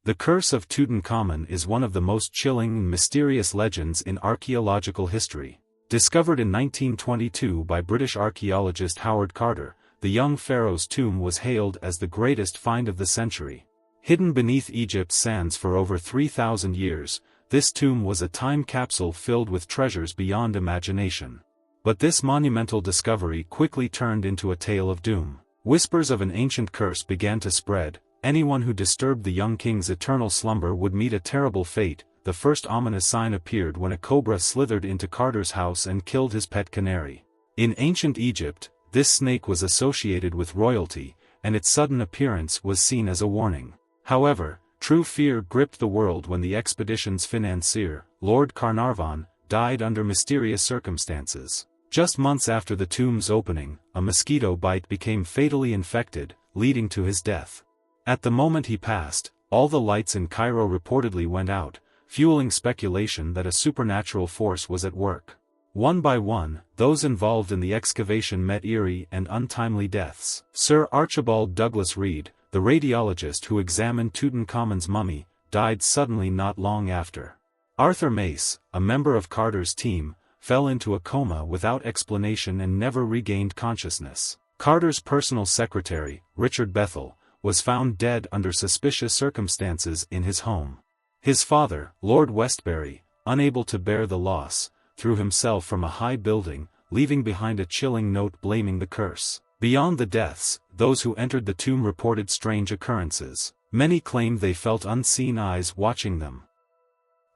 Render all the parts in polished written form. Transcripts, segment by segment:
The curse of Tutankhamun is one of the most chilling and mysterious legends in archaeological history. Discovered in 1922 by British archaeologist Howard Carter, the young pharaoh's tomb was hailed as the greatest find of the century. Hidden beneath Egypt's sands for over 3,000 years, this tomb was a time capsule filled with treasures beyond imagination. But this monumental discovery quickly turned into a tale of doom. Whispers of an ancient curse began to spread. Anyone who disturbed the young king's eternal slumber would meet a terrible fate. The first ominous sign appeared when a cobra slithered into Carter's house and killed his pet canary. In ancient Egypt, this snake was associated with royalty, and its sudden appearance was seen as a warning. However, true fear gripped the world when the expedition's financier, Lord Carnarvon, died under mysterious circumstances. Just months after the tomb's opening, a mosquito bite became fatally infected, leading to his death. At the moment he passed, all the lights in Cairo reportedly went out, fueling speculation that a supernatural force was at work. One by one, those involved in the excavation met eerie and untimely deaths. Sir Archibald Douglas Reed, the radiologist who examined Tutankhamun's mummy, died suddenly not long after. Arthur Mace, a member of Carter's team, fell into a coma without explanation and never regained consciousness. Carter's personal secretary, Richard Bethel, was found dead under suspicious circumstances in his home. His father, Lord Westbury, unable to bear the loss, threw himself from a high building, leaving behind a chilling note blaming the curse. Beyond the deaths, those who entered the tomb reported strange occurrences. Many claimed they felt unseen eyes watching them.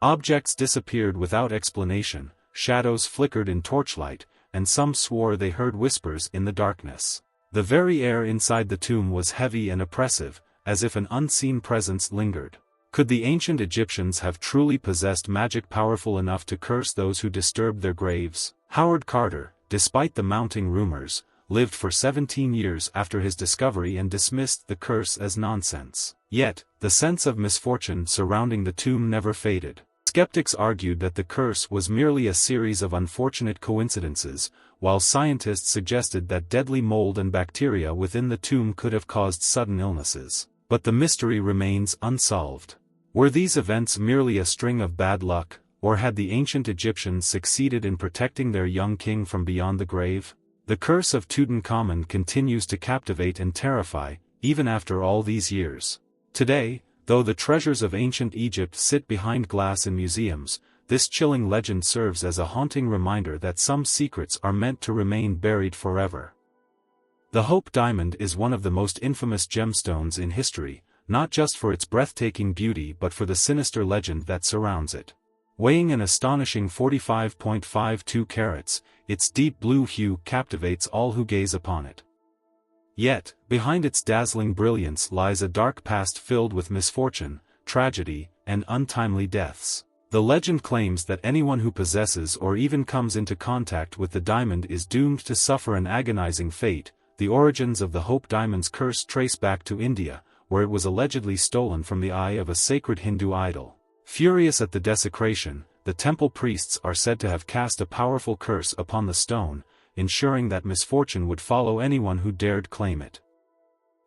Objects disappeared without explanation, shadows flickered in torchlight, and some swore they heard whispers in the darkness. The very air inside the tomb was heavy and oppressive, as if an unseen presence lingered. Could the ancient Egyptians have truly possessed magic powerful enough to curse those who disturbed their graves? Howard Carter, despite the mounting rumors, lived for 17 years after his discovery and dismissed the curse as nonsense. Yet, the sense of misfortune surrounding the tomb never faded. Skeptics argued that the curse was merely a series of unfortunate coincidences, while scientists suggested that deadly mold and bacteria within the tomb could have caused sudden illnesses. But the mystery remains unsolved. Were these events merely a string of bad luck, or had the ancient Egyptians succeeded in protecting their young king from beyond the grave? The curse of Tutankhamun continues to captivate and terrify, even after all these years. Today, though the treasures of ancient Egypt sit behind glass in museums, this chilling legend serves as a haunting reminder that some secrets are meant to remain buried forever. The Hope Diamond is one of the most infamous gemstones in history, not just for its breathtaking beauty but for the sinister legend that surrounds it. Weighing an astonishing 45.52 carats, its deep blue hue captivates all who gaze upon it. Yet, behind its dazzling brilliance lies a dark past filled with misfortune, tragedy, and untimely deaths. The legend claims that anyone who possesses or even comes into contact with the diamond is doomed to suffer an agonizing fate. The origins of the Hope Diamond's curse trace back to India, where it was allegedly stolen from the eye of a sacred Hindu idol. Furious at the desecration, the temple priests are said to have cast a powerful curse upon the stone, ensuring that misfortune would follow anyone who dared claim it.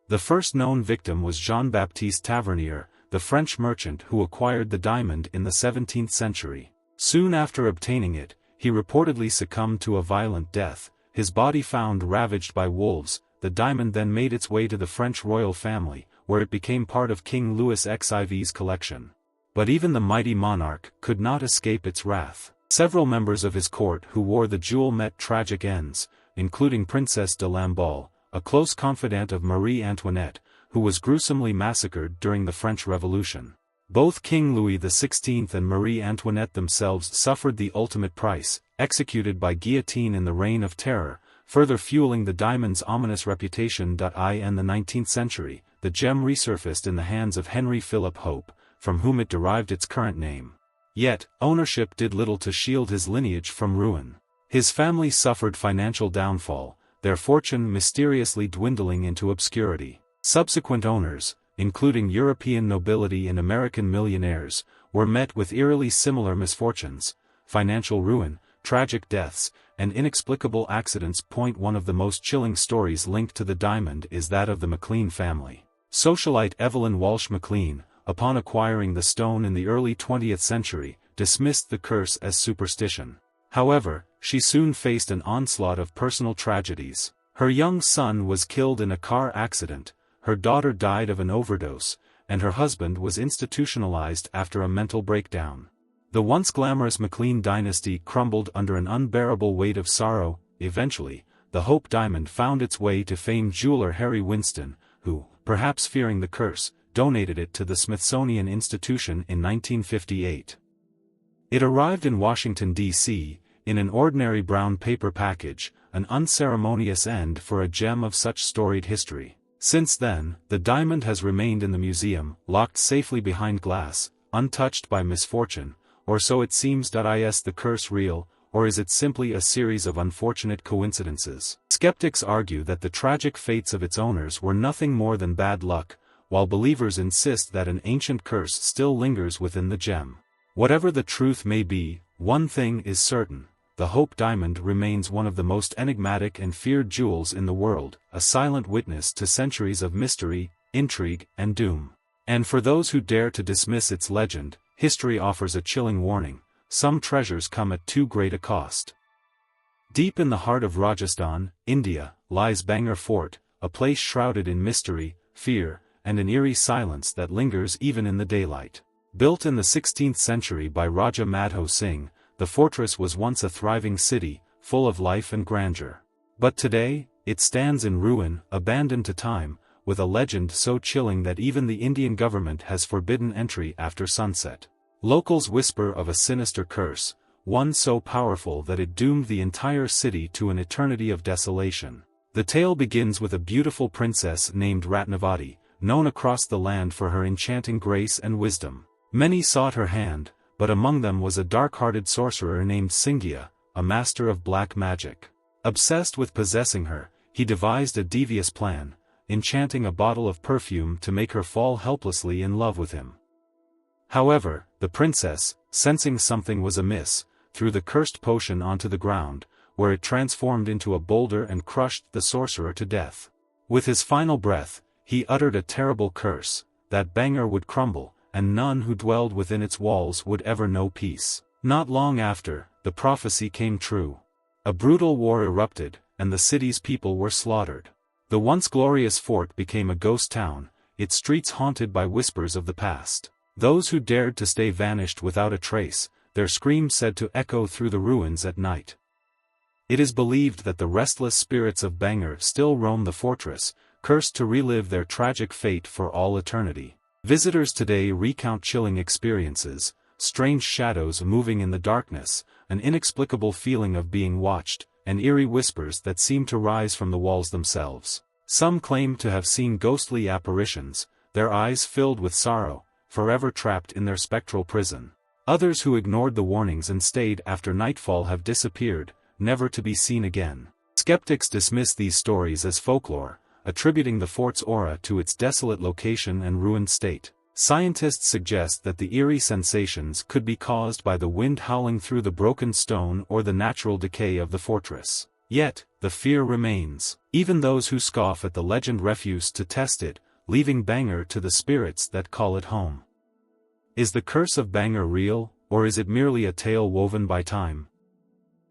The first known victim was Jean-Baptiste Tavernier, the French merchant who acquired the diamond in the 17th century. Soon after obtaining it, he reportedly succumbed to a violent death, his body found ravaged by wolves. The diamond then made its way to the French royal family, where it became part of King Louis XIV's collection. But even the mighty monarch could not escape its wrath. Several members of his court who wore the jewel met tragic ends, including Princess de Lamballe, a close confidant of Marie Antoinette, who was gruesomely massacred during the French Revolution. Both King Louis XVI and Marie Antoinette themselves suffered the ultimate price, executed by guillotine in the Reign of Terror, further fueling the diamond's ominous reputation. In the 19th century, the gem resurfaced in the hands of Henry Philip Hope, from whom it derived its current name. Yet, ownership did little to shield his lineage from ruin. His family suffered financial downfall, their fortune mysteriously dwindling into obscurity. Subsequent owners, including European nobility and American millionaires, were met with eerily similar misfortunes, financial ruin, tragic deaths, and inexplicable accidents. One of the most chilling stories linked to the diamond is that of the McLean family. Socialite Evelyn Walsh McLean, upon acquiring the stone in the early 20th century, dismissed the curse as superstition. However, she soon faced an onslaught of personal tragedies. Her young son was killed in a car accident, her daughter died of an overdose, and her husband was institutionalized after a mental breakdown. The once glamorous McLean dynasty crumbled under an unbearable weight of sorrow. Eventually, the Hope Diamond found its way to famed jeweler Harry Winston, who, perhaps fearing the curse, donated it to the Smithsonian Institution in 1958. It arrived in Washington, D.C., in an ordinary brown paper package, an unceremonious end for a gem of such storied history. Since then, the diamond has remained in the museum, locked safely behind glass, untouched by misfortune, or so it seems. Is the curse real, or is it simply a series of unfortunate coincidences? Skeptics argue that the tragic fates of its owners were nothing more than bad luck, while believers insist that an ancient curse still lingers within the gem. Whatever the truth may be, one thing is certain: the Hope Diamond remains one of the most enigmatic and feared jewels in the world, a silent witness to centuries of mystery, intrigue, and doom. And for those who dare to dismiss its legend, history offers a chilling warning: some treasures come at too great a cost. Deep in the heart of Rajasthan, India, lies Bangor Fort, a place shrouded in mystery, fear, and an eerie silence that lingers even in the daylight. Built in the 16th century by Raja Madho Singh, the fortress was once a thriving city, full of life and grandeur. But today, it stands in ruin, abandoned to time, with a legend so chilling that even the Indian government has forbidden entry after sunset. Locals whisper of a sinister curse, one so powerful that it doomed the entire city to an eternity of desolation. The tale begins with a beautiful princess named Ratnavati, known across the land for her enchanting grace and wisdom. Many sought her hand, but among them was a dark-hearted sorcerer named Singhiya, a master of black magic. Obsessed with possessing her, he devised a devious plan, enchanting a bottle of perfume to make her fall helplessly in love with him. However, the princess, sensing something was amiss, threw the cursed potion onto the ground, where it transformed into a boulder and crushed the sorcerer to death. With his final breath, he uttered a terrible curse, that Bangor would crumble, and none who dwelled within its walls would ever know peace. Not long after, the prophecy came true. A brutal war erupted, and the city's people were slaughtered. The once glorious fort became a ghost town, its streets haunted by whispers of the past. Those who dared to stay vanished without a trace, their screams said to echo through the ruins at night. It is believed that the restless spirits of Bangor still roam the fortress, cursed to relive their tragic fate for all eternity. Visitors today recount chilling experiences, strange shadows moving in the darkness, an inexplicable feeling of being watched, and eerie whispers that seem to rise from the walls themselves. Some claim to have seen ghostly apparitions, their eyes filled with sorrow, forever trapped in their spectral prison. Others who ignored the warnings and stayed after nightfall have disappeared, never to be seen again. Skeptics dismiss these stories as folklore, attributing the fort's aura to its desolate location and ruined state. Scientists suggest that the eerie sensations could be caused by the wind howling through the broken stone or the natural decay of the fortress. Yet, the fear remains. Even those who scoff at the legend refuse to test it, leaving Bangor to the spirits that call it home. Is the curse of Bangor real, or is it merely a tale woven by time?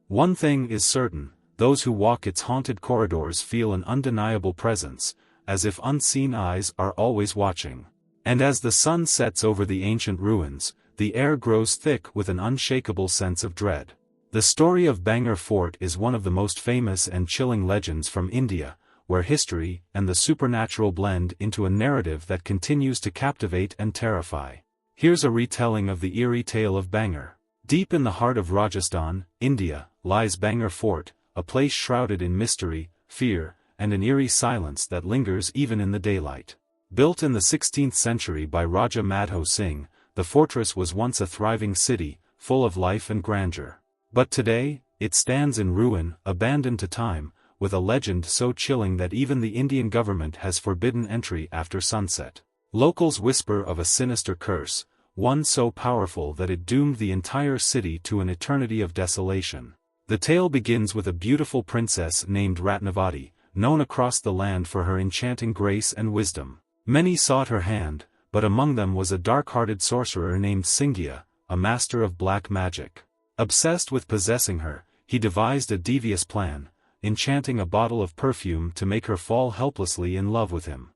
One thing is certain: those who walk its haunted corridors feel an undeniable presence, as if unseen eyes are always watching. And as the sun sets over the ancient ruins, the air grows thick with an unshakable sense of dread. The story of Bangor Fort is one of the most famous and chilling legends from India, where history and the supernatural blend into a narrative that continues to captivate and terrify. Here's a retelling of the eerie tale of Bangor. Deep in the heart of Rajasthan, India, lies Bangor Fort, a place shrouded in mystery, fear, and an eerie silence that lingers even in the daylight. Built in the 16th century by Raja Madho Singh, the fortress was once a thriving city, full of life and grandeur. But today, it stands in ruin, abandoned to time, with a legend so chilling that even the Indian government has forbidden entry after sunset. Locals whisper of a sinister curse, one so powerful that it doomed the entire city to an eternity of desolation. The tale begins with a beautiful princess named Ratnavati, known across the land for her enchanting grace and wisdom. Many sought her hand, but among them was a dark-hearted sorcerer named Singia, a master of black magic. Obsessed with possessing her, he devised a devious plan, enchanting a bottle of perfume to make her fall helplessly in love with him.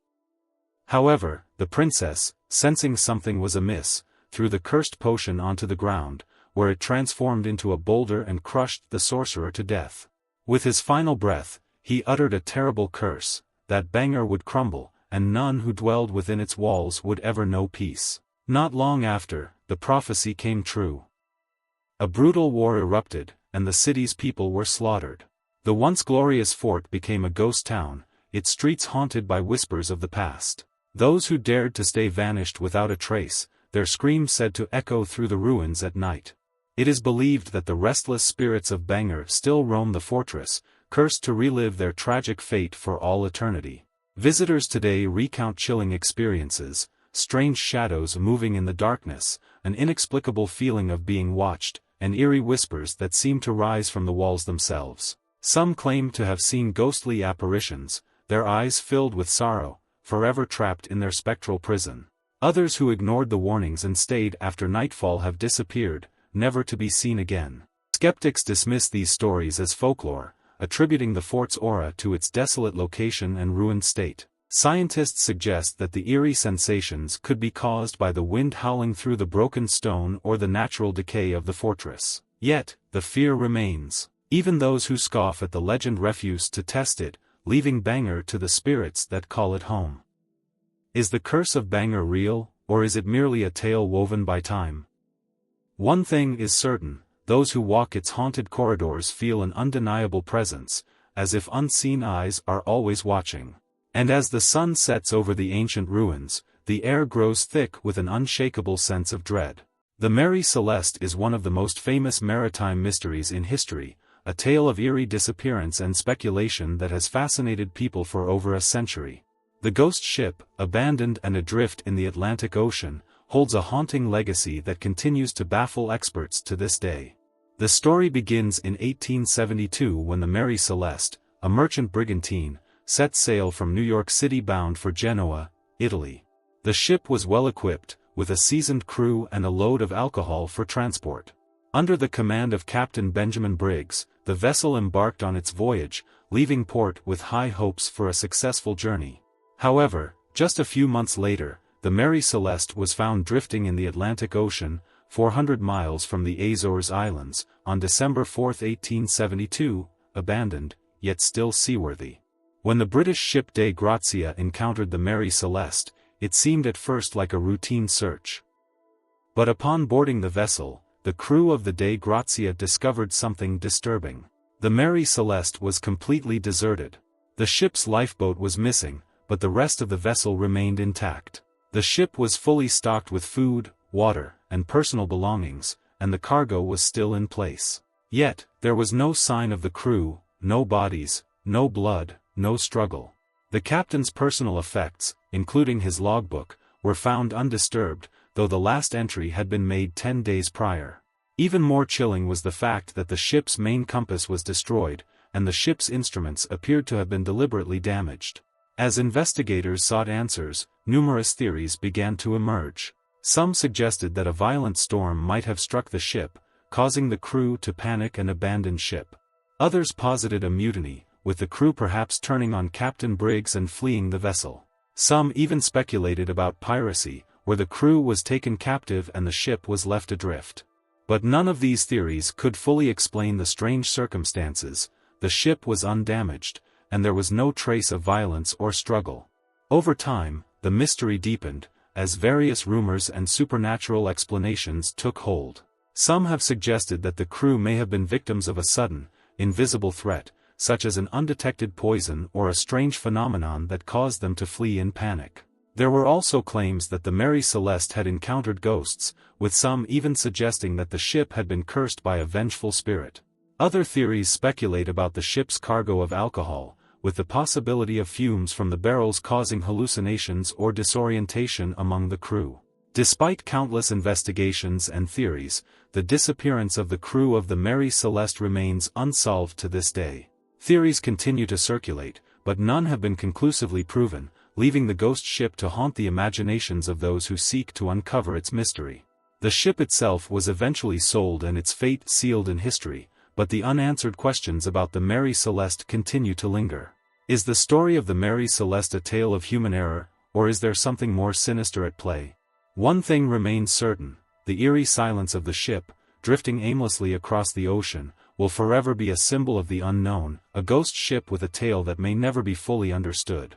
However, the princess, sensing something was amiss, threw the cursed potion onto the ground, where it transformed into a boulder and crushed the sorcerer to death. With his final breath, he uttered a terrible curse, that Bangor would crumble, and none who dwelled within its walls would ever know peace. Not long after, the prophecy came true. A brutal war erupted, and the city's people were slaughtered. The once glorious fort became a ghost town, its streets haunted by whispers of the past. Those who dared to stay vanished without a trace, their screams said to echo through the ruins at night. It is believed that the restless spirits of Bangor still roam the fortress, cursed to relive their tragic fate for all eternity. Visitors today recount chilling experiences, strange shadows moving in the darkness, an inexplicable feeling of being watched, and eerie whispers that seem to rise from the walls themselves. Some claim to have seen ghostly apparitions, their eyes filled with sorrow, forever trapped in their spectral prison. Others who ignored the warnings and stayed after nightfall have disappeared, never to be seen again. Skeptics dismiss these stories as folklore, attributing the fort's aura to its desolate location and ruined state. Scientists suggest that the eerie sensations could be caused by the wind howling through the broken stone or the natural decay of the fortress. Yet, the fear remains. Even those who scoff at the legend refuse to test it, leaving Bangor to the spirits that call it home. Is the curse of Bangor real, or is it merely a tale woven by time? One thing is certain, those who walk its haunted corridors feel an undeniable presence, as if unseen eyes are always watching. And as the sun sets over the ancient ruins, the air grows thick with an unshakable sense of dread. The Mary Celeste is one of the most famous maritime mysteries in history, a tale of eerie disappearance and speculation that has fascinated people for over a century. The ghost ship, abandoned and adrift in the Atlantic Ocean, holds a haunting legacy that continues to baffle experts to this day. The story begins in 1872 when the Mary Celeste, a merchant brigantine, set sail from New York City bound for Genoa, Italy. The ship was well equipped, with a seasoned crew and a load of alcohol for transport. Under the command of Captain Benjamin Briggs, the vessel embarked on its voyage, leaving port with high hopes for a successful journey. However, just a few months later, the Mary Celeste was found drifting in the Atlantic Ocean, 400 miles from the Azores Islands, on December 4, 1872, abandoned, yet still seaworthy. When the British ship Dei Grazia encountered the Mary Celeste, it seemed at first like a routine search. But upon boarding the vessel, the crew of the Dei Grazia discovered something disturbing. The Mary Celeste was completely deserted. The ship's lifeboat was missing, but the rest of the vessel remained intact. The ship was fully stocked with food, water, and personal belongings, and the cargo was still in place. Yet, there was no sign of the crew, no bodies, no blood, no struggle. The captain's personal effects, including his logbook, were found undisturbed, though the last entry had been made 10 days prior. Even more chilling was the fact that the ship's main compass was destroyed, and the ship's instruments appeared to have been deliberately damaged. As investigators sought answers, numerous theories began to emerge. Some suggested that a violent storm might have struck the ship, causing the crew to panic and abandon ship. Others posited a mutiny, with the crew perhaps turning on Captain Briggs and fleeing the vessel. Some even speculated about piracy, where the crew was taken captive and the ship was left adrift. But none of these theories could fully explain the strange circumstances. The ship was undamaged, and there was no trace of violence or struggle. Over time, the mystery deepened, as various rumors and supernatural explanations took hold. Some have suggested that the crew may have been victims of a sudden, invisible threat, such as an undetected poison or a strange phenomenon that caused them to flee in panic. There were also claims that the Mary Celeste had encountered ghosts, with some even suggesting that the ship had been cursed by a vengeful spirit. Other theories speculate about the ship's cargo of alcohol, with the possibility of fumes from the barrels causing hallucinations or disorientation among the crew. Despite countless investigations and theories, the disappearance of the crew of the Mary Celeste remains unsolved to this day. Theories continue to circulate, but none have been conclusively proven, leaving the ghost ship to haunt the imaginations of those who seek to uncover its mystery. The ship itself was eventually sold and its fate sealed in history, but the unanswered questions about the Mary Celeste continue to linger. Is the story of the Mary Celeste a tale of human error, or is there something more sinister at play? One thing remains certain: the eerie silence of the ship, drifting aimlessly across the ocean, will forever be a symbol of the unknown, a ghost ship with a tale that may never be fully understood.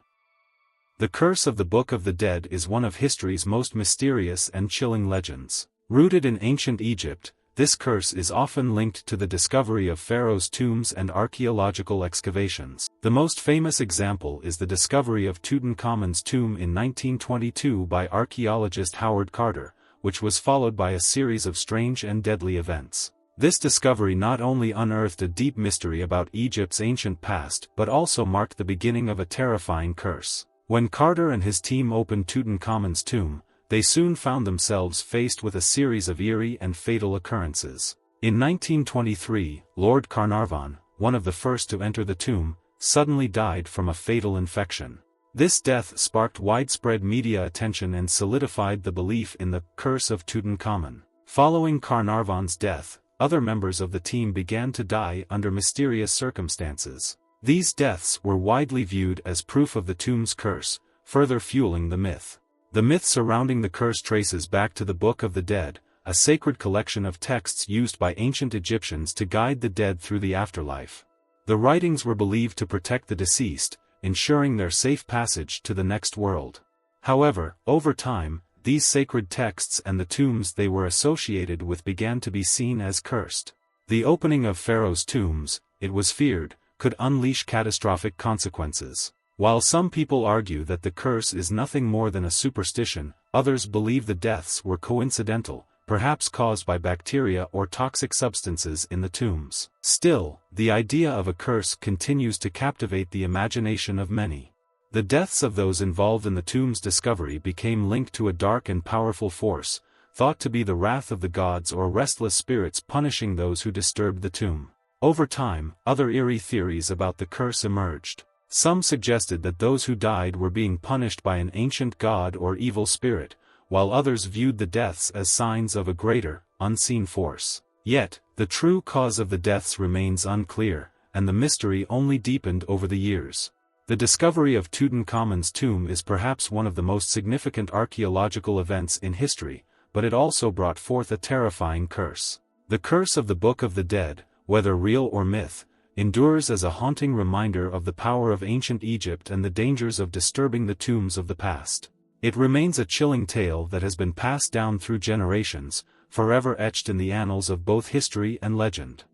The curse of the Book of the Dead is one of history's most mysterious and chilling legends. Rooted in ancient Egypt, this curse is often linked to the discovery of pharaohs' tombs and archaeological excavations. The most famous example is the discovery of Tutankhamun's tomb in 1922 by archaeologist Howard Carter, which was followed by a series of strange and deadly events. This discovery not only unearthed a deep mystery about Egypt's ancient past but also marked the beginning of a terrifying curse. When Carter and his team opened Tutankhamun's tomb, they soon found themselves faced with a series of eerie and fatal occurrences. In 1923, Lord Carnarvon, one of the first to enter the tomb, suddenly died from a fatal infection. This death sparked widespread media attention and solidified the belief in the curse of Tutankhamun. Following Carnarvon's death, other members of the team began to die under mysterious circumstances. These deaths were widely viewed as proof of the tomb's curse, further fueling the myth. The myth surrounding the curse traces back to the Book of the Dead, a sacred collection of texts used by ancient Egyptians to guide the dead through the afterlife. The writings were believed to protect the deceased, ensuring their safe passage to the next world. However, over time, these sacred texts and the tombs they were associated with began to be seen as cursed. The opening of pharaohs' tombs, it was feared, could unleash catastrophic consequences. While some people argue that the curse is nothing more than a superstition, others believe the deaths were coincidental, perhaps caused by bacteria or toxic substances in the tombs. Still, the idea of a curse continues to captivate the imagination of many. The deaths of those involved in the tomb's discovery became linked to a dark and powerful force, thought to be the wrath of the gods or restless spirits punishing those who disturbed the tomb. Over time, other eerie theories about the curse emerged. Some suggested that those who died were being punished by an ancient god or evil spirit, while others viewed the deaths as signs of a greater, unseen force. Yet, the true cause of the deaths remains unclear, and the mystery only deepened over the years. The discovery of Tutankhamun's tomb is perhaps one of the most significant archaeological events in history, but it also brought forth a terrifying curse. The curse of the Book of the Dead, whether real or myth, endures as a haunting reminder of the power of ancient Egypt and the dangers of disturbing the tombs of the past. It remains a chilling tale that has been passed down through generations, forever etched in the annals of both history and legend.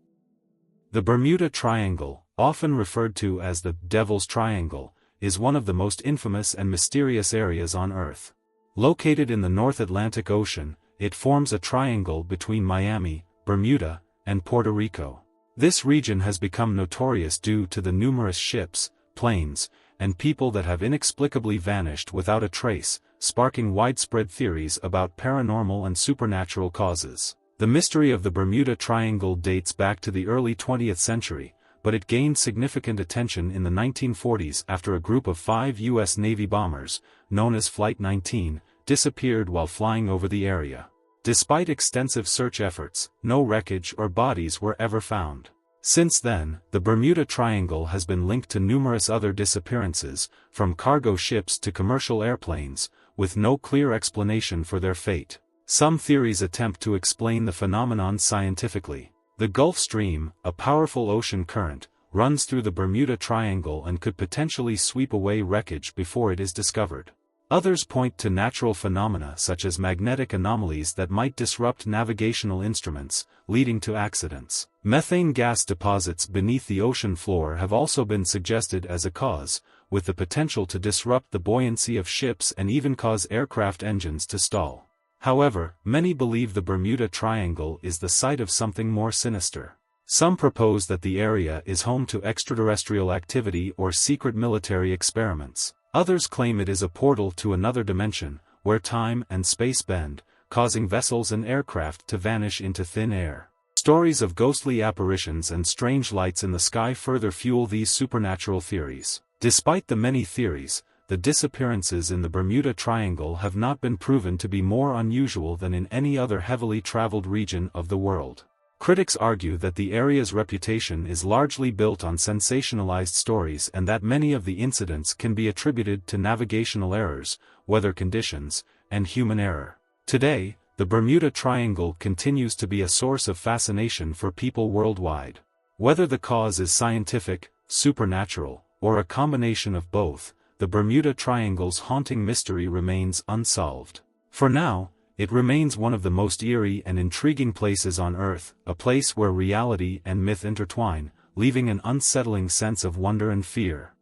The Bermuda Triangle, often referred to as the Devil's Triangle, is one of the most infamous and mysterious areas on Earth. Located in the North Atlantic Ocean, it forms a triangle between Miami, Bermuda, and Puerto Rico. This region has become notorious due to the numerous ships, planes, and people that have inexplicably vanished without a trace, sparking widespread theories about paranormal and supernatural causes. The mystery of the Bermuda Triangle dates back to the early 20th century, but it gained significant attention in the 1940s after a group of 5 U.S. Navy bombers, known as Flight 19, disappeared while flying over the area. Despite extensive search efforts, no wreckage or bodies were ever found. Since then, the Bermuda Triangle has been linked to numerous other disappearances, from cargo ships to commercial airplanes, with no clear explanation for their fate. Some theories attempt to explain the phenomenon scientifically. The Gulf Stream, a powerful ocean current, runs through the Bermuda Triangle and could potentially sweep away wreckage before it is discovered. Others point to natural phenomena such as magnetic anomalies that might disrupt navigational instruments, leading to accidents. Methane gas deposits beneath the ocean floor have also been suggested as a cause, with the potential to disrupt the buoyancy of ships and even cause aircraft engines to stall. However, many believe the Bermuda Triangle is the site of something more sinister. Some propose that the area is home to extraterrestrial activity or secret military experiments. Others claim it is a portal to another dimension, where time and space bend, causing vessels and aircraft to vanish into thin air. Stories of ghostly apparitions and strange lights in the sky further fuel these supernatural theories. Despite the many theories, the disappearances in the Bermuda Triangle have not been proven to be more unusual than in any other heavily traveled region of the world. Critics argue that the area's reputation is largely built on sensationalized stories and that many of the incidents can be attributed to navigational errors, weather conditions, and human error. Today, the Bermuda Triangle continues to be a source of fascination for people worldwide. Whether the cause is scientific, supernatural, or a combination of both, the Bermuda Triangle's haunting mystery remains unsolved. For now, it remains one of the most eerie and intriguing places on Earth, a place where reality and myth intertwine, leaving an unsettling sense of wonder and fear.